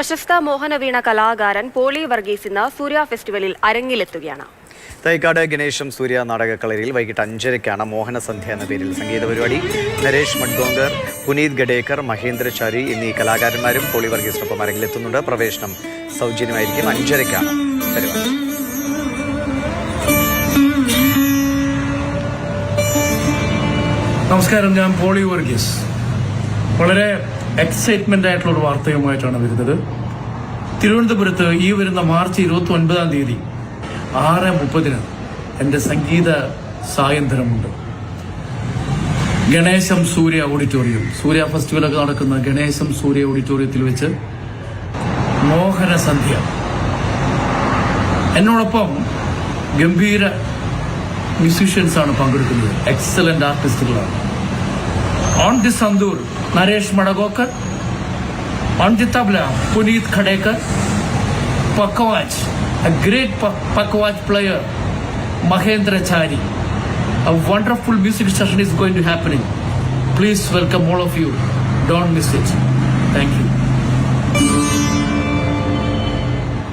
പ്രശസ്ത മോഹനവീണ കലാകാരൻ പോളി വർഗീസ് ഇന്ന് സൂര്യ ഫെസ്റ്റിവലിൽ അരങ്ങിലെത്തുകയാണ്. തൈക്കാട് ഗണേശം സൂര്യ നാടകക്കളരിയിൽ വൈകിട്ട് 5:30 മോഹനസന്ധ്യ എന്ന പേരിൽ സംഗീത പരിപാടി. നരേഷ് മഡ്ഗോങ്കർ, പുനീത് ഗഡേക്കർ, മഹേന്ദ്രചാരി എന്നീ കലാകാരന്മാരും പോളി വർഗീസിനൊപ്പം അരങ്ങിലെത്തുന്നുണ്ട്. പ്രവേശനം സൗജന്യമായിരിക്കും. 5:30 പരിപാടി. നമസ്കാരം, ഞാൻ പോളി വർഗീസ്. വളരെ എക്സൈറ്റ്മെന്റ് ആയിട്ടുള്ള ഒരു വാർത്തയുമായിട്ടാണ് വരുന്നത്. തിരുവനന്തപുരത്ത് ഈ വരുന്ന മാർച്ച് 29-ാം തീയതി 6:30 എൻ്റെ സംഗീത സായന്തനമുണ്ട്. ഗണേശം സൂര്യ ഓഡിറ്റോറിയം, സൂര്യ ഫെസ്റ്റിവലൊക്കെ നടക്കുന്ന ഗണേശം സൂര്യ ഓഡിറ്റോറിയത്തിൽ വെച്ച് മോഹനസന്ധ്യ. എന്നോടൊപ്പം ഗംഭീര മ്യൂസീഷ്യൻസ് ആണ് പങ്കെടുക്കുന്നത്, എക്സലന്റ് ആർട്ടിസ്റ്റുകളാണ്. On the santoor Naresh Madgaonkar, on the tabla Puneet Khadekar, Pakawaj, a great Pakawaj player, Mahendrachari. A wonderful music session is going to happening. Please welcome all of you. Don't miss it. Thank you.